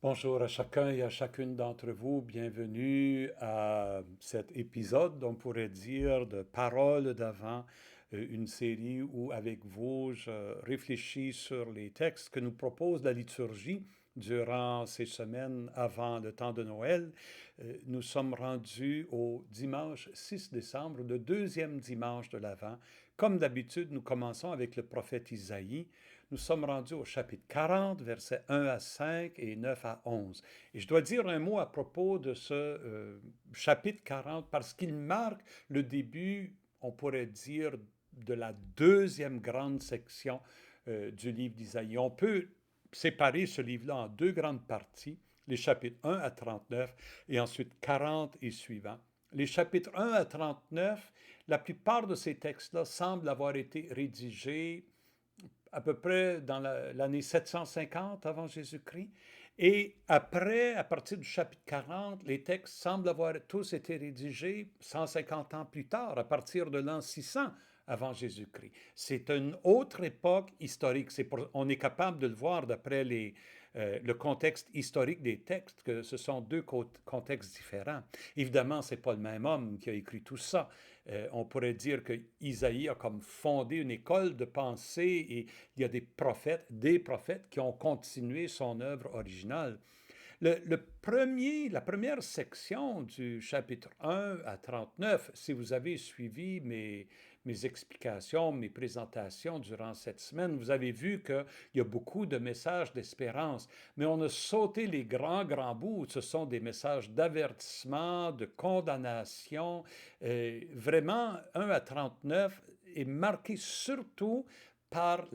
Bonjour à chacun et à chacune d'entre vous. Bienvenue à cet épisode, on pourrait dire, de Paroles d'Avent, une série où, avec vous, je réfléchis sur les textes que nous propose la liturgie durant ces semaines avant le temps de Noël. Nous sommes rendus au dimanche 6 décembre, le deuxième dimanche de l'Avent. Comme d'habitude, nous commençons avec le prophète Isaïe. Nous sommes rendus au chapitre 40, versets 1 à 5 et 9 à 11. Et je dois dire un mot à propos de ce chapitre 40 parce qu'il marque le début, on pourrait dire, de la deuxième grande section du livre d'Isaïe. On peut séparer ce livre-là en deux grandes parties, les chapitres 1 à 39 et ensuite 40 et suivants. Les chapitres 1 à 39, la plupart de ces textes-là semblent avoir été rédigés à peu près dans l'année 750 avant Jésus-Christ. Et après, à partir du chapitre 40, les textes semblent avoir tous été rédigés 150 ans plus tard, à partir de l'an 600 avant Jésus-Christ. C'est une autre époque historique. On est capable de le voir d'après le contexte historique des textes, que ce sont deux contextes différents. Évidemment, ce n'est pas le même homme qui a écrit tout ça. On pourrait dire que Isaïe a comme fondé une école de pensée et il y a des prophètes qui ont continué son œuvre originale. La première section du chapitre 1 à 39, si vous avez suivi mes explications, mes présentations durant cette semaine, vous avez vu qu'il y a beaucoup de messages d'espérance, mais on a sauté les grands bouts. Ce sont des messages d'avertissement, de condamnation. Vraiment, 1 à 39 est marqué surtout par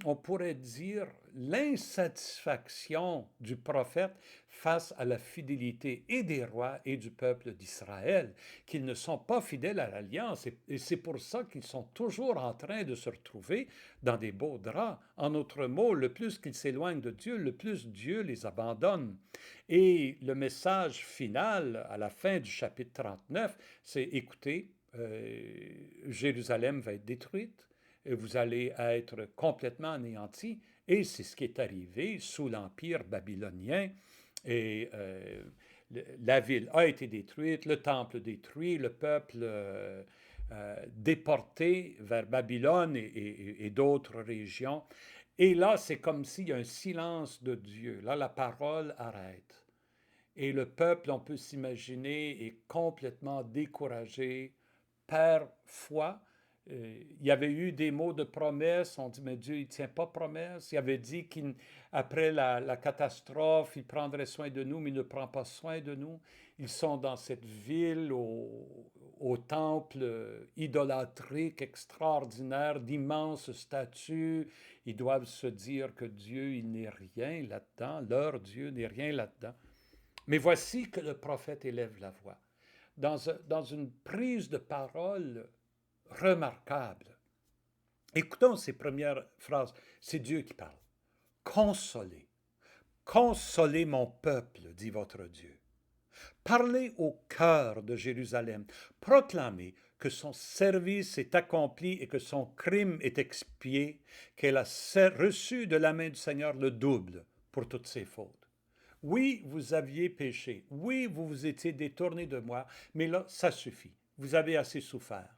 on pourrait dire, l'insatisfaction du prophète face à la fidélité et des rois et du peuple d'Israël, qu'ils ne sont pas fidèles à l'alliance. Et c'est pour ça qu'ils sont toujours en train de se retrouver dans des beaux draps. En d'autres mots, le plus qu'ils s'éloignent de Dieu, le plus Dieu les abandonne. Et le message final, à la fin du chapitre 39, c'est écoutez, Jérusalem va être détruite, vous allez être complètement anéantis. Et c'est ce qui est arrivé sous l'Empire babylonien. Et la ville a été détruite, le temple détruit, le peuple déporté vers Babylone et d'autres régions. Et là, c'est comme s'il y a un silence de Dieu. Là, la parole arrête. Et le peuple, on peut s'imaginer, est complètement découragé, perd foi. Il y avait eu des mots de promesse, on dit, mais Dieu, il ne tient pas promesse. Il avait dit qu'après la catastrophe, il prendrait soin de nous, mais il ne prend pas soin de nous. Ils sont dans cette ville, au temple idolâtrique extraordinaire, d'immenses statues. Ils doivent se dire que Dieu, il n'est rien là-dedans, leur Dieu n'est rien là-dedans. Mais voici que le prophète élève la voix dans une prise de parole remarquable. Écoutons ces premières phrases. C'est Dieu qui parle. Consolez, consolez mon peuple, dit votre Dieu. Parlez au cœur de Jérusalem. Proclamez que son service est accompli et que son crime est expié, qu'elle a reçu de la main du Seigneur le double pour toutes ses fautes. Oui, vous aviez péché. Oui, vous vous étiez détourné de moi, mais là, ça suffit. Vous avez assez souffert.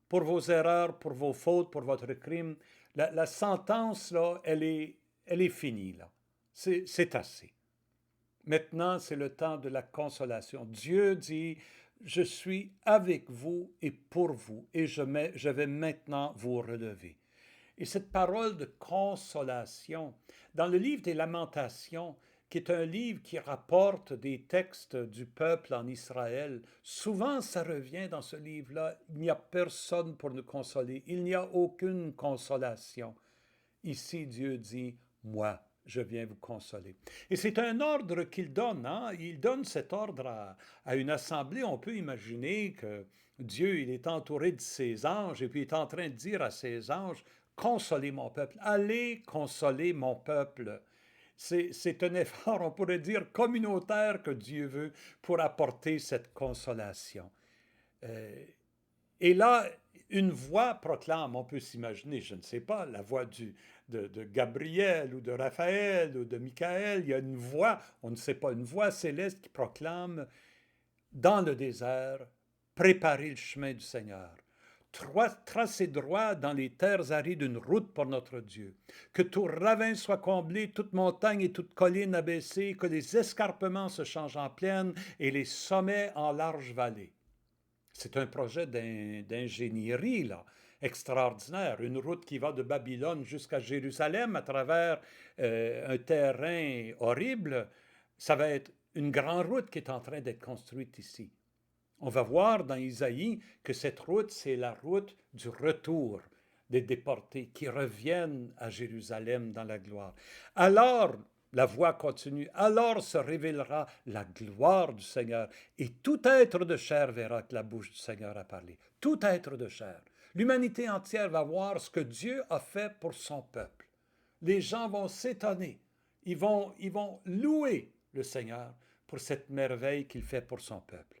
Pour vos erreurs, pour vos fautes, pour votre crime, la sentence, là, elle est finie, là. C'est assez. Maintenant, c'est le temps de la consolation. Dieu dit, je suis avec vous et pour vous, et je vais maintenant vous relever. Et cette parole de consolation, dans le livre des Lamentations, qui est un livre qui rapporte des textes du peuple en Israël, souvent ça revient dans ce livre-là, il n'y a personne pour nous consoler, il n'y a aucune consolation. Ici, Dieu dit, moi, je viens vous consoler. Et c'est un ordre qu'il donne. Hein? Il donne cet ordre à une assemblée. On peut imaginer que Dieu, il est entouré de ses anges et puis il est en train de dire à ses anges, consolez mon peuple, allez consoler mon peuple. C'est un effort, on pourrait dire, communautaire que Dieu veut pour apporter cette consolation. Euh, et là, une voix proclame, on peut s'imaginer, je ne sais pas, la voix de Gabriel ou de Raphaël ou de Michael. Il y a une voix, on ne sait pas, une voix céleste qui proclame dans le désert, préparez le chemin du Seigneur. Tracez droit dans les terres arides une route pour notre Dieu. Que tout ravin soit comblé, toute montagne et toute colline abaissée, que les escarpements se changent en plaine et les sommets en larges vallées. C'est un projet d'ingénierie, là, extraordinaire. Une route qui va de Babylone jusqu'à Jérusalem à travers un terrain horrible. Ça va être une grande route qui est en train d'être construite ici. On va voir dans Isaïe que cette route, c'est la route du retour des déportés qui reviennent à Jérusalem dans la gloire. Alors, la voix continue, alors se révélera la gloire du Seigneur et tout être de chair verra que la bouche du Seigneur a parlé. Tout être de chair. L'humanité entière va voir ce que Dieu a fait pour son peuple. Les gens vont s'étonner. Ils vont louer le Seigneur pour cette merveille qu'il fait pour son peuple.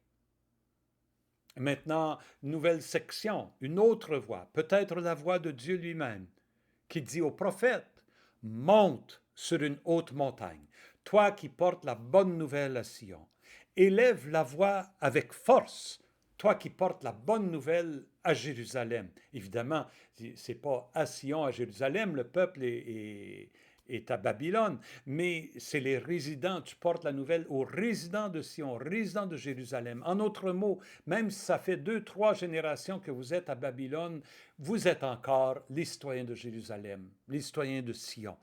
Maintenant, nouvelle section, une autre voix, peut-être la voix de Dieu lui-même, qui dit au prophète, « Monte sur une haute montagne, toi qui portes la bonne nouvelle à Sion. Élève la voix avec force, toi qui portes la bonne nouvelle à Jérusalem. » Évidemment, ce n'est pas à Sion, à Jérusalem, le peuple est à Babylone, mais c'est les résidents, tu portes la nouvelle aux résidents de Sion, aux résidents de Jérusalem. En d'autres mots, même si ça fait 2-3 générations que vous êtes à Babylone, vous êtes encore les citoyens de Jérusalem, les citoyens de Sion.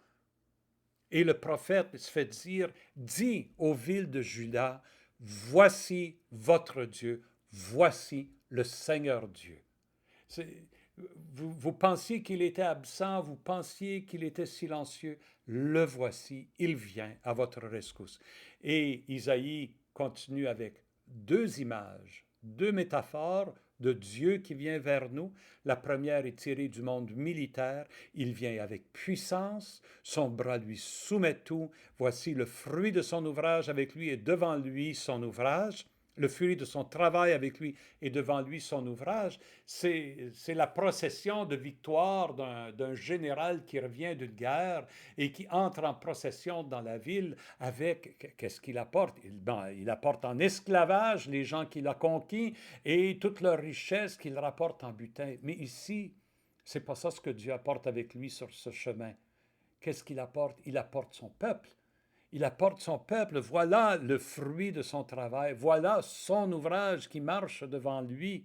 Et le prophète se fait dire, dit aux villes de Juda, voici votre Dieu, voici le Seigneur Dieu. Vous pensiez qu'il était absent, vous pensiez qu'il était silencieux, le voici, il vient à votre rescousse. Et Isaïe continue avec 2 images, 2 métaphores de Dieu qui vient vers nous. La première est tirée du monde militaire. Il vient avec puissance, son bras lui soumet tout. Voici le fruit de son ouvrage avec lui et devant lui son ouvrage. Le fruit de son travail avec lui et devant lui son ouvrage, c'est la procession de victoire d'un général qui revient d'une guerre et qui entre en procession dans la ville avec, qu'est-ce qu'il apporte? Il apporte en esclavage les gens qu'il a conquis et toute leur richesse qu'il rapporte en butin. Mais ici, c'est pas ça ce que Dieu apporte avec lui sur ce chemin. Qu'est-ce qu'il apporte? Il apporte son peuple. Il apporte son peuple, voilà le fruit de son travail, voilà son ouvrage qui marche devant lui.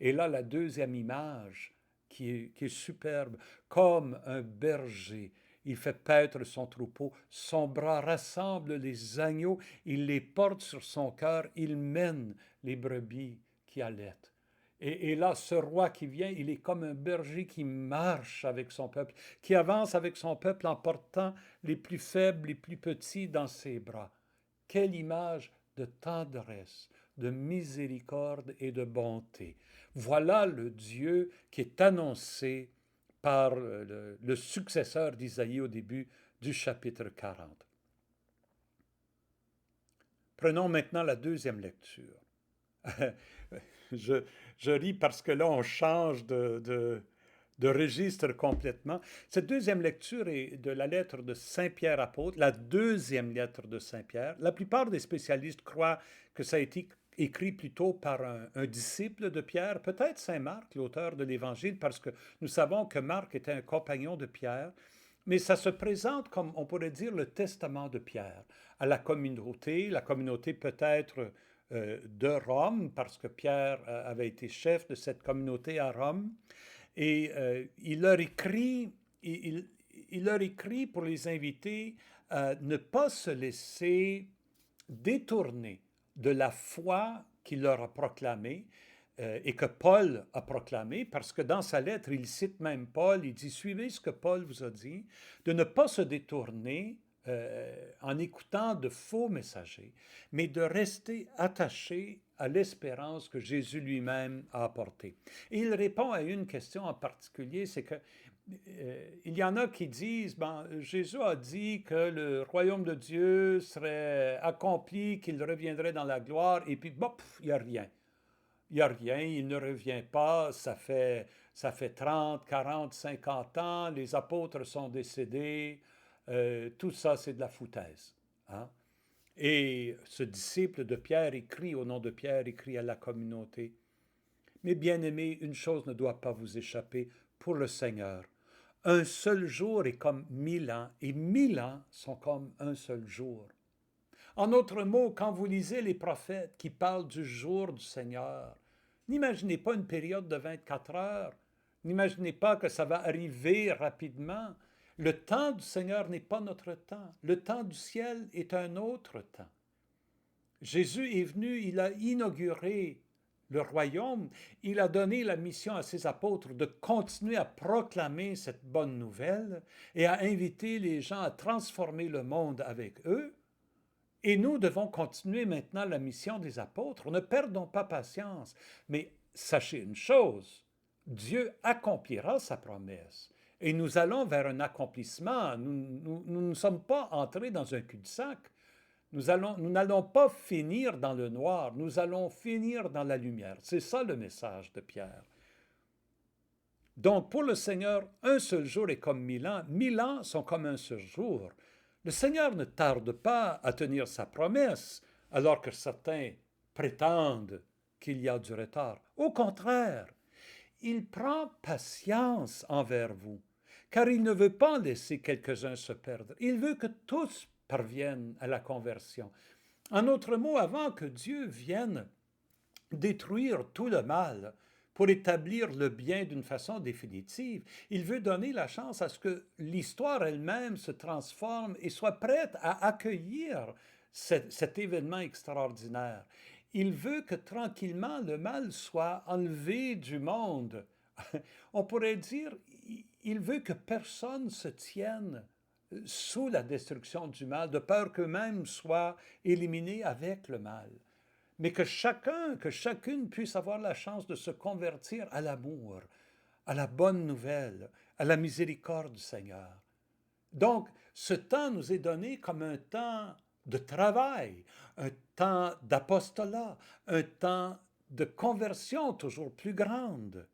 Et là, la deuxième image qui est superbe, comme un berger, il fait paître son troupeau, son bras rassemble les agneaux, il les porte sur son cœur, il mène les brebis qui allaitent. Et là, ce roi qui vient, il est comme un berger qui marche avec son peuple, qui avance avec son peuple en portant les plus faibles, les plus petits dans ses bras. Quelle image de tendresse, de miséricorde et de bonté. Voilà le Dieu qui est annoncé par le successeur d'Isaïe au début du chapitre 40. Prenons maintenant la deuxième lecture. Je ris parce que là, on change de registre complètement. Cette deuxième lecture est de la lettre de Saint Pierre apôtre, la deuxième lettre de Saint Pierre. La plupart des spécialistes croient que ça a été écrit plutôt par un disciple de Pierre, peut-être Saint Marc, l'auteur de l'Évangile, parce que nous savons que Marc était un compagnon de Pierre. Mais ça se présente comme, on pourrait dire, le testament de Pierre à la communauté peut-être de Rome, parce que Pierre avait été chef de cette communauté à Rome. Et il leur écrit pour les inviter à ne pas se laisser détourner de la foi qu'il leur a proclamée et que Paul a proclamé, parce que dans sa lettre, il cite même Paul, il dit « Suivez ce que Paul vous a dit, de ne pas se détourner en écoutant de faux messagers, mais de rester attaché à l'espérance que Jésus lui-même a apportée. » Et il répond à une question en particulier, c'est que il y en a qui disent, Jésus a dit que le royaume de Dieu serait accompli, qu'il reviendrait dans la gloire, et puis, il n'y a rien. il n'y a rien, il ne revient pas, ça fait 30, 40, 50 ans, les apôtres sont décédés, tout ça c'est de la foutaise. Hein? Et ce disciple de Pierre écrit, au nom de Pierre, écrit à la communauté, mes bien-aimés, une chose ne doit pas vous échapper pour le Seigneur. Un seul jour est comme 1000 ans, et 1000 ans sont comme un seul jour. En d'autres mots, quand vous lisez les prophètes qui parlent du jour du Seigneur, n'imaginez pas une période de 24 heures, n'imaginez pas que ça va arriver rapidement. Le temps du Seigneur n'est pas notre temps. Le temps du ciel est un autre temps. Jésus est venu, il a inauguré le royaume, il a donné la mission à ses apôtres de continuer à proclamer cette bonne nouvelle et à inviter les gens à transformer le monde avec eux. Et nous devons continuer maintenant la mission des apôtres. Ne perdons pas patience. Mais sachez une chose, Dieu accomplira sa promesse. Et nous allons vers un accomplissement. Nous ne sommes pas entrés dans un cul-de-sac. Nous n'allons pas finir dans le noir, nous allons finir dans la lumière. C'est ça le message de Pierre. Donc pour le Seigneur, un seul jour est comme 1000 ans. 1000 ans sont comme un seul jour. Le Seigneur ne tarde pas à tenir sa promesse, alors que certains prétendent qu'il y a du retard. Au contraire, il prend patience envers vous, car il ne veut pas laisser quelques-uns se perdre. Il veut que tous parviennent à la conversion. En d'autres mots, avant que Dieu vienne détruire tout le mal pour établir le bien d'une façon définitive, il veut donner la chance à ce que l'histoire elle-même se transforme et soit prête à accueillir cet événement extraordinaire. Il veut que tranquillement le mal soit enlevé du monde. On pourrait dire, il veut que personne se tienne sous la destruction du mal, de peur qu'eux-mêmes soient éliminés avec le mal. Mais que chacun, que chacune puisse avoir la chance de se convertir à l'amour, à la bonne nouvelle, à la miséricorde du Seigneur. Donc, ce temps nous est donné comme un temps de travail, un temps d'apostolat, un temps de conversion toujours plus grande.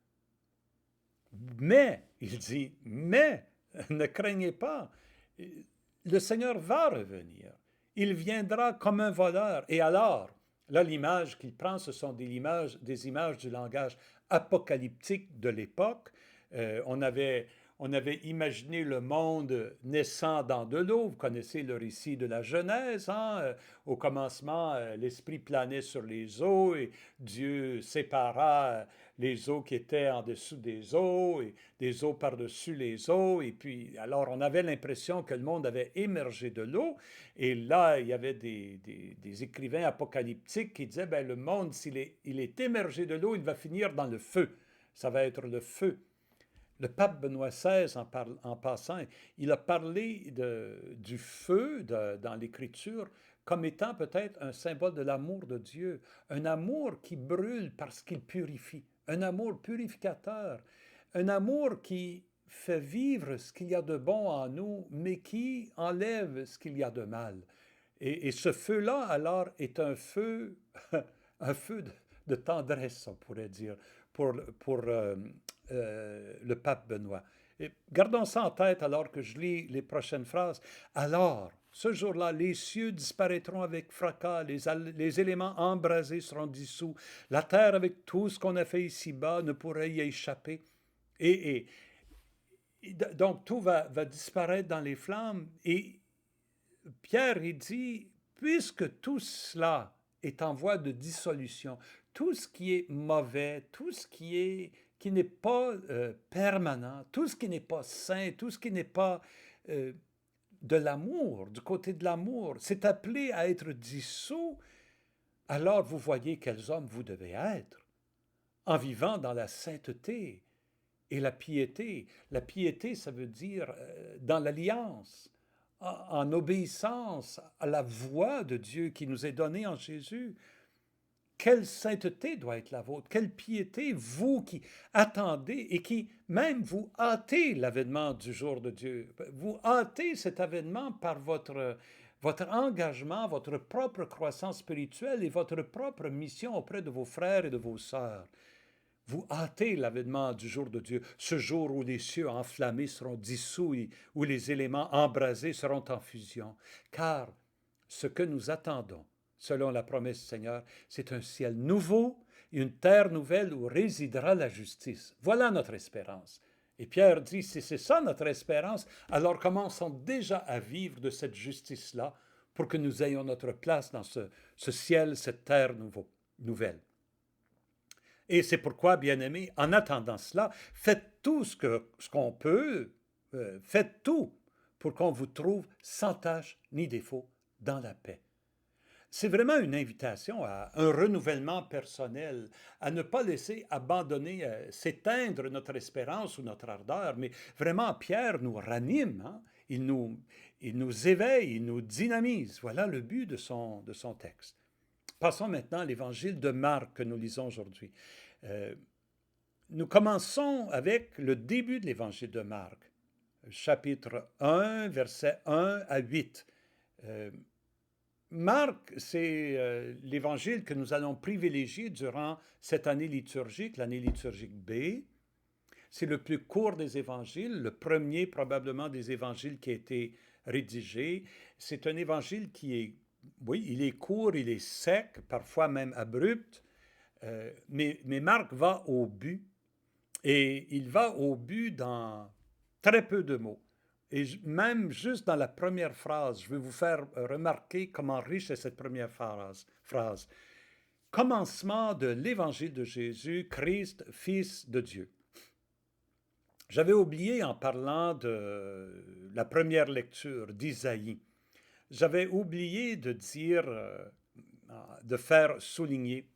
Mais, il dit, mais, ne craignez pas, le Seigneur va revenir. Il viendra comme un voleur. Et alors, là, l'image qu'il prend, ce sont des images du langage apocalyptique de l'époque. On avait imaginé le monde naissant dans de l'eau. Vous connaissez le récit de la Genèse. Hein? Au commencement, l'Esprit planait sur les eaux et Dieu sépara les eaux qui étaient en dessous des eaux et des eaux par-dessus les eaux. Et puis, alors, on avait l'impression que le monde avait émergé de l'eau. Et là, il y avait des écrivains apocalyptiques qui disaient, ben, le monde, il est émergé de l'eau, il va finir dans le feu. Ça va être le feu. Le pape Benoît XVI, en passant, il a parlé du feu dans l'Écriture comme étant peut-être un symbole de l'amour de Dieu, un amour qui brûle parce qu'il purifie, un amour purificateur, un amour qui fait vivre ce qu'il y a de bon en nous, mais qui enlève ce qu'il y a de mal. Et ce feu-là, alors, est un feu, un feu de tendresse, on pourrait dire, pour le pape Benoît. Et gardons ça en tête alors que je lis les prochaines phrases. Alors, ce jour-là, les cieux disparaîtront avec fracas, les éléments embrasés seront dissous, la terre avec tout ce qu'on a fait ici-bas ne pourrait y échapper. Et donc tout va disparaître dans les flammes. Et Pierre, il dit, puisque tout cela est en voie de dissolution, tout ce qui est mauvais, tout ce qui n'est pas permanent, tout ce qui n'est pas sain, tout ce qui n'est pas de l'amour, du côté de l'amour, c'est appelé à être dissous, alors vous voyez quels hommes vous devez être, en vivant dans la sainteté et la piété. La piété, ça veut dire dans l'alliance, en obéissance à la voix de Dieu qui nous est donnée en Jésus. Quelle sainteté doit être la vôtre? Quelle piété, vous qui attendez et qui même vous hâtez l'avènement du jour de Dieu. Vous hâtez cet avènement par votre votre engagement, votre propre croissance spirituelle et votre propre mission auprès de vos frères et de vos sœurs. Vous hâtez l'avènement du jour de Dieu, ce jour où les cieux enflammés seront dissous et où les éléments embrasés seront en fusion. Car ce que nous attendons, selon la promesse du Seigneur, c'est un ciel nouveau, une terre nouvelle où résidera la justice. Voilà notre espérance. Et Pierre dit, si c'est ça notre espérance, alors commençons déjà à vivre de cette justice-là pour que nous ayons notre place dans ce ciel, cette terre nouvelle. Et c'est pourquoi, bien-aimés, en attendant cela, faites tout ce qu'on peut, faites tout pour qu'on vous trouve sans tache ni défaut dans la paix. C'est vraiment une invitation à un renouvellement personnel, à ne pas laisser abandonner, s'éteindre notre espérance ou notre ardeur, mais vraiment Pierre nous ranime, hein? Il nous éveille, il nous dynamise. Voilà le but de son texte. Passons maintenant à l'évangile de Marc que nous lisons aujourd'hui. Nous commençons avec le début de l'évangile de Marc, chapitre 1, versets 1 à 8. Marc, c'est l'évangile que nous allons privilégier durant cette année liturgique, l'année liturgique B. C'est le plus court des évangiles, le premier probablement des évangiles qui a été rédigé. C'est un évangile qui est, oui, il est court, il est sec, parfois même abrupt, mais Marc va au but, et il va au but dans très peu de mots. Et même juste dans la première phrase, je vais vous faire remarquer comment riche est cette première phrase. Commencement de l'évangile de Jésus, Christ, Fils de Dieu. J'avais oublié en parlant de la première lecture d'Isaïe, j'avais oublié de dire, de souligner,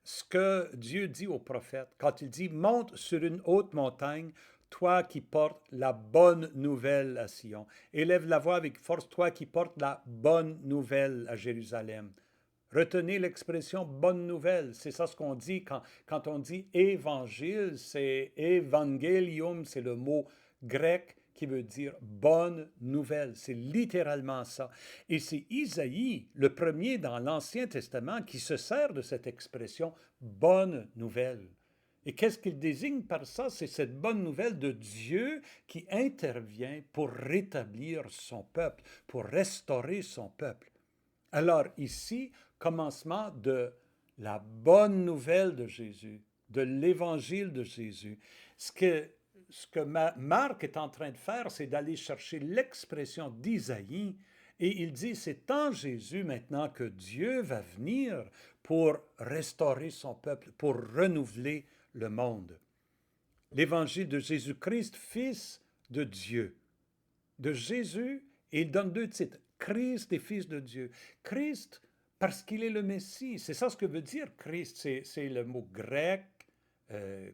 ce que Dieu dit au prophète quand il dit « Monte sur une haute montagne, toi qui portes la bonne nouvelle à Sion. Élève la voix avec force, toi qui portes la bonne nouvelle à Jérusalem. » Retenez l'expression bonne nouvelle, c'est ça ce qu'on dit quand on dit évangile, c'est evangelium, c'est le mot grec qui veut dire bonne nouvelle. C'est littéralement ça. Et c'est Isaïe, le premier dans l'Ancien Testament, qui se sert de cette expression bonne nouvelle. Et qu'est-ce qu'il désigne par ça? C'est cette bonne nouvelle de Dieu qui intervient pour rétablir son peuple, pour restaurer son peuple. Alors ici, commencement de la bonne nouvelle de Jésus, de l'évangile de Jésus. Ce que Marc est en train de faire, c'est d'aller chercher l'expression d'Isaïe, et il dit, c'est en Jésus maintenant que Dieu va venir pour restaurer son peuple, pour renouveler le monde. L'évangile de Jésus-Christ, Fils de Dieu. De Jésus, et il donne deux titres, Christ et Fils de Dieu. Christ, parce qu'il est le Messie. C'est ça ce que veut dire Christ. C'est le mot grec.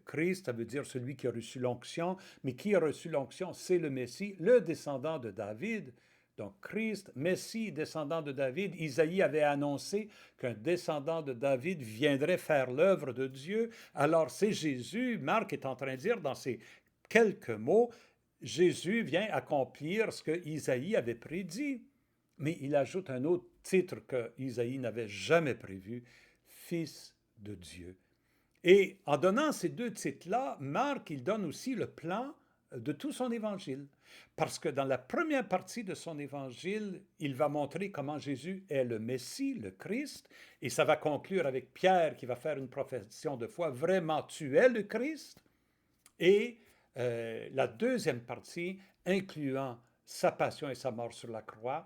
Christ, ça veut dire celui qui a reçu l'onction. Mais qui a reçu l'onction? C'est le Messie, le descendant de David. Donc Christ, Messie, descendant de David. Isaïe avait annoncé qu'un descendant de David viendrait faire l'œuvre de Dieu. Alors c'est Jésus. Marc est en train de dire dans ces quelques mots, Jésus vient accomplir ce que Isaïe avait prédit. Mais il ajoute un autre titre que Isaïe n'avait jamais prévu, Fils de Dieu. Et en donnant ces deux titres-là, Marc, il donne aussi le plan de tout son évangile. Parce que dans la première partie de son évangile, il va montrer comment Jésus est le Messie, le Christ, et ça va conclure avec Pierre qui va faire une profession de foi, vraiment tu es le Christ. Et la deuxième partie, incluant sa passion et sa mort sur la croix,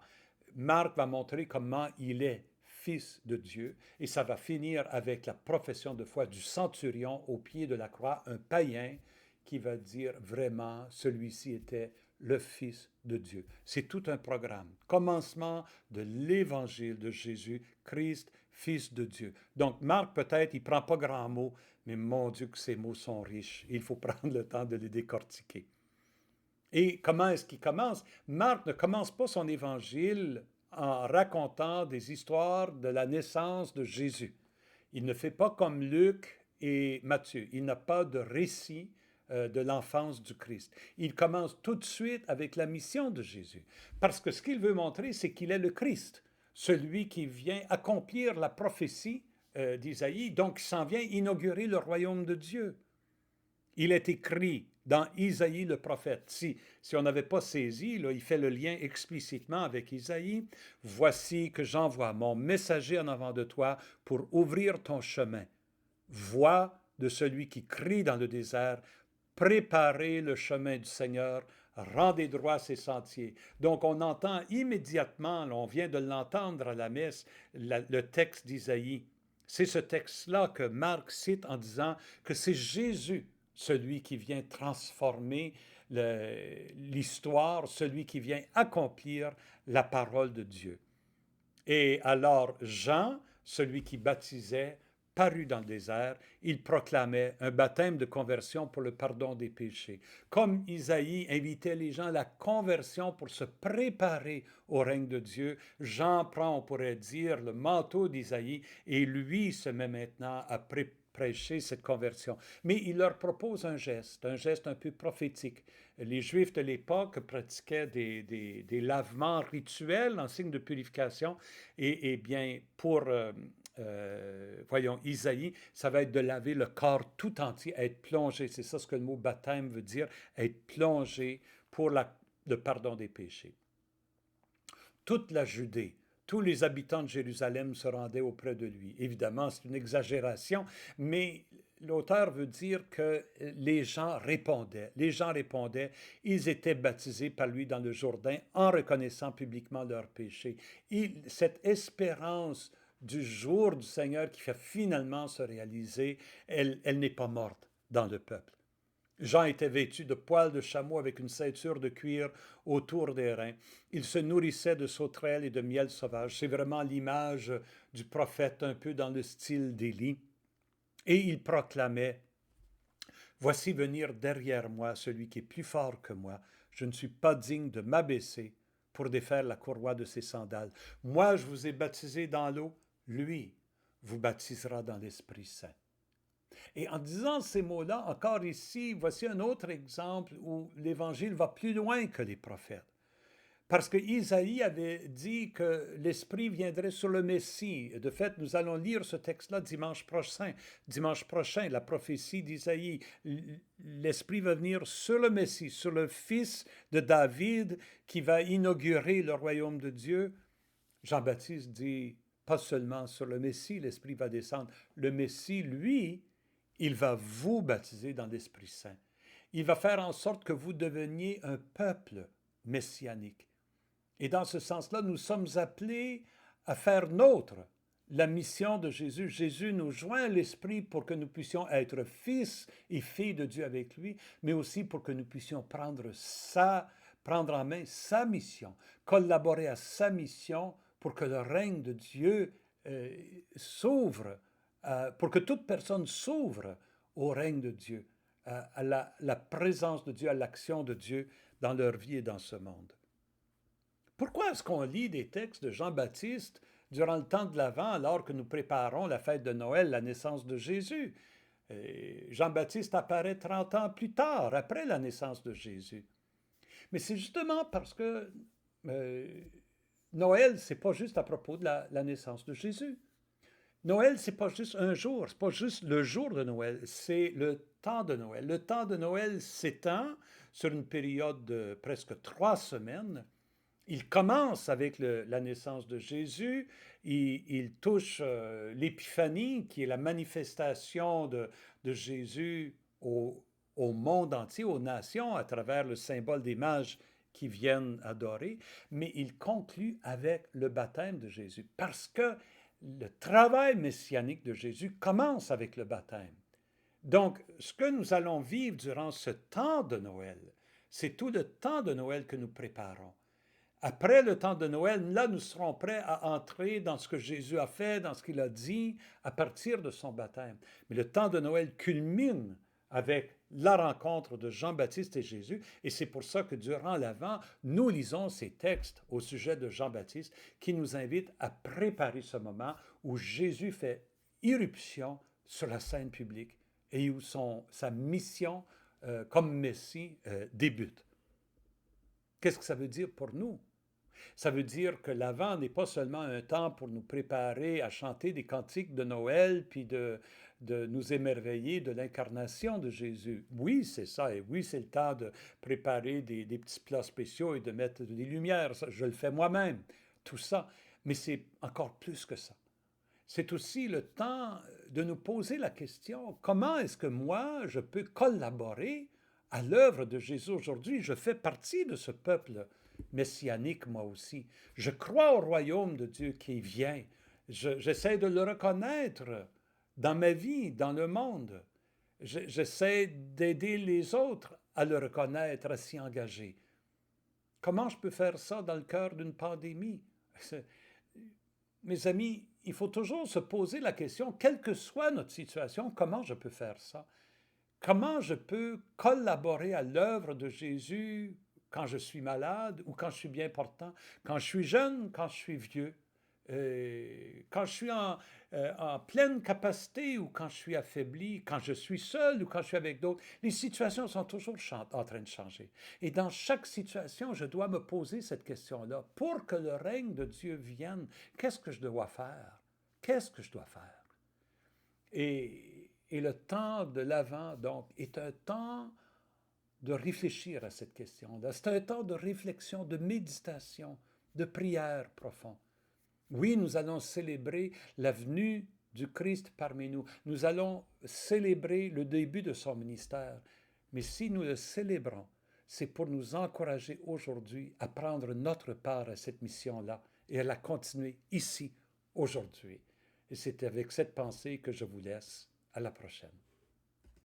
Marc va montrer comment il est Fils de Dieu, et ça va finir avec la profession de foi du centurion au pied de la croix, un païen qui va dire vraiment celui-ci était le Fils de Dieu. C'est tout un programme. Commencement de l'évangile de Jésus, Christ, Fils de Dieu. Donc Marc, peut-être, il ne prend pas grand mot, mais mon Dieu que ces mots sont riches. Il faut prendre le temps de les décortiquer. Et comment est-ce qu'il commence? Marc ne commence pas son évangile en racontant des histoires de la naissance de Jésus. Il ne fait pas comme Luc et Matthieu. Il n'a pas de récit de l'enfance du Christ. Il commence tout de suite avec la mission de Jésus, parce que ce qu'il veut montrer, c'est qu'il est le Christ, celui qui vient accomplir la prophétie d'Isaïe, donc il s'en vient inaugurer le royaume de Dieu. Il est écrit dans Isaïe le prophète. Si on n'avait pas saisi, là, il fait le lien explicitement avec Isaïe. Voici que j'envoie mon messager en avant de toi pour ouvrir ton chemin. Voix de celui qui crie dans le désert, préparez le chemin du Seigneur, rendez droit ses sentiers. Donc on entend immédiatement, là, on vient de l'entendre à la messe, le texte d'Isaïe. C'est ce texte-là que Marc cite en disant que c'est Jésus, celui qui vient transformer l'histoire, celui qui vient accomplir la parole de Dieu. Et alors Jean, celui qui baptisait, parut dans le désert, il proclamait un baptême de conversion pour le pardon des péchés. Comme Isaïe invitait les gens à la conversion pour se préparer au règne de Dieu, Jean prend, on pourrait dire, le manteau d'Isaïe et lui se met maintenant à prêcher cette conversion. Mais il leur propose un geste un peu prophétique. Les Juifs de l'époque pratiquaient des lavements rituels en signe de purification et bien pour... voyons, Isaïe, ça va être de laver le corps tout entier, être plongé. C'est ça ce que le mot baptême veut dire, être plongé pour le pardon des péchés. Toute la Judée, tous les habitants de Jérusalem se rendaient auprès de lui. Évidemment, c'est une exagération, mais l'auteur veut dire que les gens répondaient. Les gens répondaient, ils étaient baptisés par lui dans le Jourdain en reconnaissant publiquement leurs péchés. Cette espérance du jour du Seigneur qui va finalement se réaliser, elle n'est pas morte dans le peuple. Jean était vêtu de poils de chameau avec une ceinture de cuir autour des reins. Il se nourrissait de sauterelles et de miel sauvage. C'est vraiment l'image du prophète un peu dans le style d'Élie. Et il proclamait, « Voici venir derrière moi celui qui est plus fort que moi. Je ne suis pas digne de m'abaisser pour défaire la courroie de ses sandales. Moi, je vous ai baptisé dans l'eau. Lui vous baptisera dans l'Esprit Saint. » Et en disant ces mots-là, encore ici, voici un autre exemple où l'Évangile va plus loin que les prophètes. Parce que Isaïe avait dit que l'Esprit viendrait sur le Messie. De fait, nous allons lire ce texte-là dimanche prochain. Dimanche prochain, la prophétie d'Isaïe. L'Esprit va venir sur le Messie, sur le Fils de David qui va inaugurer le royaume de Dieu. Jean-Baptiste dit, pas seulement sur le Messie, l'Esprit va descendre. Le Messie, lui, il va vous baptiser dans l'Esprit Saint. Il va faire en sorte que vous deveniez un peuple messianique. Et dans ce sens-là, nous sommes appelés à faire nôtre la mission de Jésus. Jésus nous joint à l'Esprit pour que nous puissions être fils et filles de Dieu avec lui, mais aussi pour que nous puissions prendre en main sa mission, collaborer à sa mission pour que le règne de Dieu s'ouvre, pour que toute personne s'ouvre au règne de Dieu, à la présence de Dieu, à l'action de Dieu dans leur vie et dans ce monde. Pourquoi est-ce qu'on lit des textes de Jean-Baptiste durant le temps de l'Avent alors que nous préparons la fête de Noël, la naissance de Jésus? Jean-Baptiste apparaît 30 ans plus tard, après la naissance de Jésus. Mais c'est justement parce que Noël, c'est pas juste à propos de la naissance de Jésus. Noël, c'est pas juste un jour, c'est pas juste le jour de Noël, c'est le temps de Noël. Le temps de Noël s'étend sur une période de presque 3 semaines. Il commence avec la naissance de Jésus, il touche l'épiphanie, qui est la manifestation de Jésus au monde entier, aux nations, à travers le symbole des mages qui viennent adorer, mais il conclut avec le baptême de Jésus, parce que le travail messianique de Jésus commence avec le baptême. Donc, ce que nous allons vivre durant ce temps de Noël, c'est tout le temps de Noël que nous préparons. Après le temps de Noël, là, nous serons prêts à entrer dans ce que Jésus a fait, dans ce qu'il a dit, à partir de son baptême. Mais le temps de Noël culmine avec la rencontre de Jean-Baptiste et Jésus, et c'est pour ça que durant l'Avent, nous lisons ces textes au sujet de Jean-Baptiste qui nous invitent à préparer ce moment où Jésus fait irruption sur la scène publique et où sa mission comme Messie débute. Qu'est-ce que ça veut dire pour nous? Ça veut dire que l'Avent n'est pas seulement un temps pour nous préparer à chanter des cantiques de Noël, puis de nous émerveiller de l'incarnation de Jésus. Oui, c'est ça, et oui, c'est le temps de préparer des petits plats spéciaux et de mettre des lumières. Ça, je le fais moi-même, tout ça. Mais c'est encore plus que ça. C'est aussi le temps de nous poser la question, comment est-ce que moi, je peux collaborer à l'œuvre de Jésus aujourd'hui? Je fais partie de ce peuple messianique, moi aussi. Je crois au royaume de Dieu qui vient. J'essaie de le reconnaître dans ma vie, dans le monde. J'essaie d'aider les autres à le reconnaître, à s'y engager. Comment je peux faire ça dans le cœur d'une pandémie? Mes amis, il faut toujours se poser la question, quelle que soit notre situation, comment je peux faire ça? Comment je peux collaborer à l'œuvre de Jésus quand je suis malade ou quand je suis bien portant, quand je suis jeune, quand je suis vieux, quand je suis en pleine capacité ou quand je suis affaibli, quand je suis seul ou quand je suis avec d'autres. Les situations sont toujours en train de changer. Et dans chaque situation, je dois me poser cette question-là. Pour que le règne de Dieu vienne, qu'est-ce que je dois faire? Qu'est-ce que je dois faire? Et le temps de l'Avent, donc, est un temps de réfléchir à cette question-là. C'est un temps de réflexion, de méditation, de prière profonde. Oui, nous allons célébrer la venue du Christ parmi nous. Nous allons célébrer le début de son ministère. Mais si nous le célébrons, c'est pour nous encourager aujourd'hui à prendre notre part à cette mission-là et à la continuer ici, aujourd'hui. Et c'est avec cette pensée que je vous laisse. À la prochaine.